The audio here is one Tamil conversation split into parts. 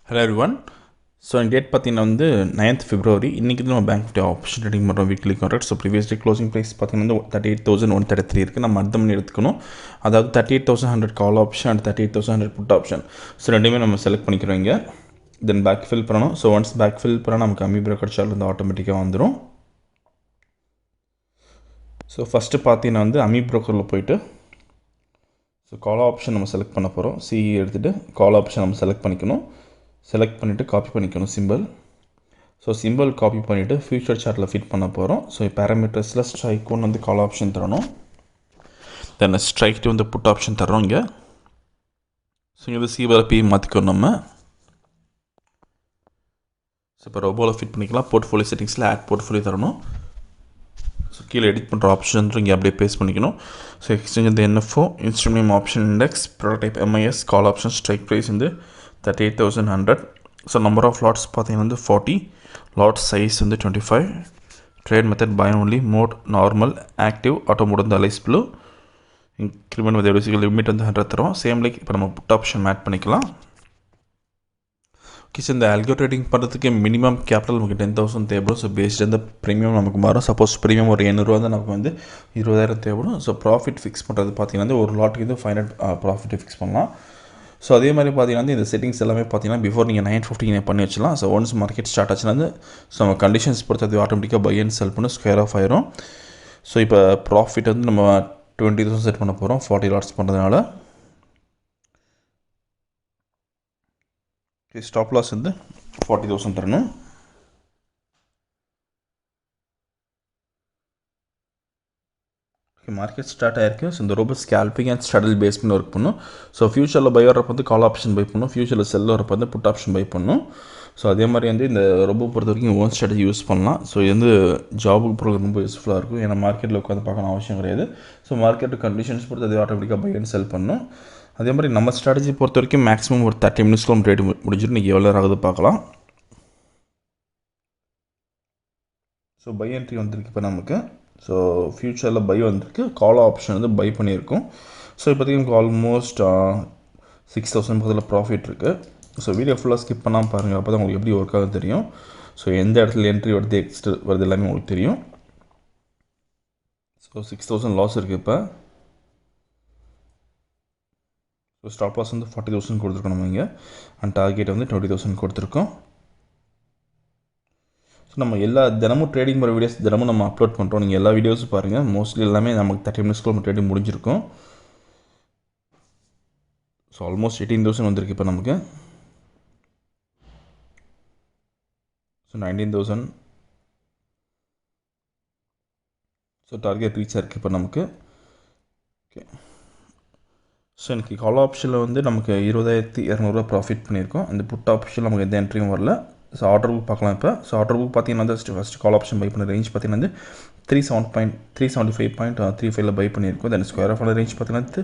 Hello everyone. So in date பார்த்தீங்கன்னா வந்து 9th February இன்னைக்கு நம்ம பேங்க் நிஃப்டி ஆப்ஷன் ட்ரேடிங் பண்ணுறோம் weekly contract. So previous day closing price பார்த்தீங்கன்னா வந்து 38,133 இருக்குது. நம்ம அடுத்த மணி எடுத்துக்கணும். அதாவது 38,100 call option and 38,100 put option. So ரெண்டுமே நம்ம செலக்ட் பண்ணிக்கிறோம் இங்கே. தென் பேக் ஃபில் பண்ணணும். ஸோ ஒன்ஸ் பேக் ஃபில் பண்ணால் நமக்கு அமி ப்ரோக்கர் சார்ட் வந்து ஆட்டோமேட்டிக்காக வந்துடும். ஸோ ஃபஸ்ட்டு பார்த்தீங்கன்னா வந்து அமி ப்ரோக்கரில் போயிட்டு ஸோ கால் ஆப்ஷன் நம்ம செலக்ட் பண்ண போகிறோம். சிஇ எடுத்துகிட்டு கால் ஆப்ஷன் நம்ம செலக்ட் பண்ணிக்கணும். செலக்ட் பண்ணிவிட்டு காப்பி பண்ணிக்கணும் சிம்பிள். ஸோ சிம்பிள் காப்பி பண்ணிவிட்டு ஃபியூச்சர் சார்ட்டில் ஃபிட் பண்ண போகிறோம். ஸோ பேராமீட்டர்ஸில் ஸ்ட்ரைக் ஒன்று வந்து கால் ஆப்ஷன் தரணும். தென் ஸ்ட்ரைக் வந்து புட் ஆப்ஷன் தரோம் இங்கே. ஸோ இங்கே சிபியில் பி மாற்றிக்கணும் நம்ம. ஸோ இப்போ ரோபோவில் ஃபிட் பண்ணிக்கலாம். போர்ட்ஃபோலியோ செட்டிங்ஸில் ஆட் போர்ட்ஃபோலியோ தரணும். ஸோ கீழே எடிட் பண்ணுற ஆப்ஷன் இங்கே அப்படியே பேஸ்ட் பண்ணிக்கணும். ஸோ எக்ஸ்சேஞ்ச் வந்து NFO instrument name option index prototype MIS call option strike price வந்து 38,100. ஸோ நம்பர் ஆஃப் லாட்ஸ் பார்த்தீங்கன்னா வந்து 40, லாட் சைஸ் வந்து 25, trade method buy only, mode normal, active, auto mode வந்து அலைஸ் ப்ளூ, இன்க்ரிமெண்ட் வந்து எவ்வளோ லிமிட் வந்து 100 தரும். சேம் லைக் இப்போ நம்ம புட் ஆப்ஷன் ஆட் பண்ணிக்கலாம். ஓகே. ஸோ இந்த ஆல்கோ ட்ரேடிங் பண்ணுறதுக்கு மினிமம் கேபிட்டல் நமக்கு 10,000 தேவைப்படும். ஸோ பேஸ்ட் இந்த ப்ரீமியம் நமக்கு மாறும். சப்போஸ் ப்ரீமியம் ஒரு 800 தான் நமக்கு வந்து 20,000 தேவைப்படும். ஸோ ப்ராஃபிட் ஃபிக்ஸ் பண்ணுறது பார்த்தீங்கன்னா வந்து ஒரு லாட்டுக்கு வந்து 500 ப்ராஃபிட்டை ஃபிக்ஸ் பண்ணலாம். ஸோ அதே மாதிரி பார்த்தீங்கன்னா இந்த செட்டிங்ஸ் எல்லாமே பார்த்தீங்கன்னா பிஃபோர் நீங்கள் 9:15 பண்ணி வச்சலாம். ஸோ ஒன்ஸ் மார்க்கெட் ஸ்டார்ட் ஆச்சுன்னா வந்து ஸோ நம்ம கண்டிஷன்ஸ் பொறுத்து அது ஆட்டோமேட்டிக்காக பை அண்ட் செல் பண்ணி ஸ்கொயர் ஆஃப் ஆயிரும். ஸோ இப்போ ப்ராஃபிட் வந்து நம்ம 20,000 செட் பண்ண போகிறோம் 40 லாட்ஸ் பண்ணுறதுனால. ஸ்டாப் லாஸ் வந்து 40,000 தரணும். மார்க்கெட் ஸ்டார்ட் ஆயிருக்கு. ஸோ இந்த ரொம்ப ஸ்கேல்பிங் அண்ட் ஸ்ட்ராட்டஜி பேஸ் பண்ணி ஒர்க் பண்ணும். ஸோ ஃபியூச்சரில் பை வரப்போ வந்து கால் ஆப்ஷன் பை பண்ணும். ஃபியூச்சரில் செல் வரப்போ வந்து புட் ஆப்ஷன் பை பண்ணும். ஸோ அதே மாதிரி வந்து இந்த ரொம்ப பொறுத்த வரைக்கும் ஓன் ஸ்ட்ராட்டஜி யூஸ் பண்ணலாம். ஸோ இது வந்து ஜாபுக்கு போகிறது ரொம்ப யூஸ்ஃபுல்லாக இருக்கும். ஏன்னா மார்க்கெட்டில் உட்காந்து பார்க்கணும் அவசியம் கிடையாது. ஸோ மார்க்கெட்டு கண்டிஷன்ஸ் பொறுத்து அது ஆட்டோமேட்டிக்காக பை அண்ட் செல் பண்ணும். அதே மாதிரி நம்ம ஸ்ட்ராட்டஜி பொறுத்த வரைக்கும் மேக்ஸிமம் ஒரு 30 மினிட்ஸ்க்கு நம்ம ட்ரேட் முடிஞ்சிடும். நீங்கள் எவ்வளோ ஆகுது பார்க்கலாம். ஸோ பை என்ட்ரி வந்திருக்கு இப்போ நமக்கு. ஸோ ஃப்யூச்சரில் பை வந்திருக்கு. கால் ஆப்ஷன் வந்து பை பண்ணியிருக்கோம். ஸோ இப்போதைக்கு நமக்கு ஆல்மோஸ்ட் 6,000 பக்கத்தில் ப்ராஃபிட் இருக்குது. ஸோ வீடியோ ஃபுல்லாக ஸ்கிப் பண்ணாமல் பாருங்கள். அப்போ தான் உங்களுக்கு எப்படி ஒர்க் ஆகுது தெரியும். ஸோ எந்த இடத்துல என்ட்ரி வருது எக்ஸ்ட் வருது எல்லாமே உங்களுக்கு தெரியும். ஸோ 6,000 லாஸ் இருக்குது இப்போ. ஸோ ஸ்டாப் லாஸ் வந்து 40,000 கொடுத்துருக்கோம் நம்ம இங்கே. அண்ட் டார்கெட் வந்து 20,000 கொடுத்துருக்கோம். ஸோ நம்ம எல்லா தினமும் ட்ரேடிங் பண்ணுற வீடியோஸ் தினமும் நம்ம அப்லோட் பண்ணுறோம். நீங்கள் எல்லா வீடியோஸும் பாருங்கள். மோஸ்ட்லி எல்லாமே நமக்கு 30 மினிட்ஸ்க்குள்ள நம்ம ட்ரேடிங் முடிஞ்சிருக்கும். ஸோ ஆல்மோஸ்ட் 18,000 வந்திருக்கு இப்போ நமக்கு. ஸோ 19,000. ஸோ டார்கெட் ரீச் ஆயிருக்கு இப்போ நமக்கு. ஓகே. ஸோ எனக்கு கால் ஆப்ஷனில் வந்து நமக்கு 20,200 ப்ராஃபிட் பண்ணியிருக்கோம். அந்த புட் ஆப்ஷனில் நமக்கு எந்த என்ட்ரியும் வரல. ஸோ ஆர்டர் புக் பார்க்கலாம் இப்போ. ஸோ ஆர்டர் புக் பார்த்தீங்கன்னா வந்து ஃபஸ்ட் கால் ஆப்ஷன் பை பண்ண ரேஞ்ச் பார்த்தீங்கன்னா வந்து 375.35 பை பண்ணியிருக்கோம். தென் ஸ்கொயர் ஆஃப் ரேஞ்ச் பார்த்தீங்கன்னா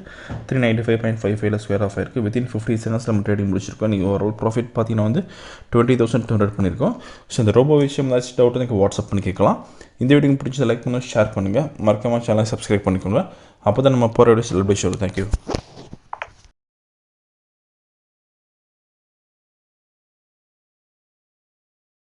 395.55 ஸ்கொயர் ஆஃப் ஆயிருக்கு. வித்தின் 50 செகண்ட்ஸ் நம்ம ட்ரேடிங் முடிச்சிருக்கோம். நீங்கள் ஓவரால் ப்ராஃபிட் பார்த்தீங்கன்னா வந்து 20,200 பண்ணியிருக்கோம். ஸோ இந்த ரோபோ விஷயம் ஏதாச்சும் டவுட் எனக்கு வாட்ஸ்அப் பண்ணி கேட்கலாம். இந்த வீடியோ பிடிச்சதை லைக் பண்ணுங்கள், ஷேர் பண்ணுங்கள், மறக்காமல் சேனலை சப்ஸ்கிரைப் பண்ணிக்கோங்க. அப்போ தான் நம்ம போகிற வீடியோ செலிப்ரேஷன். தேங்க்யூ.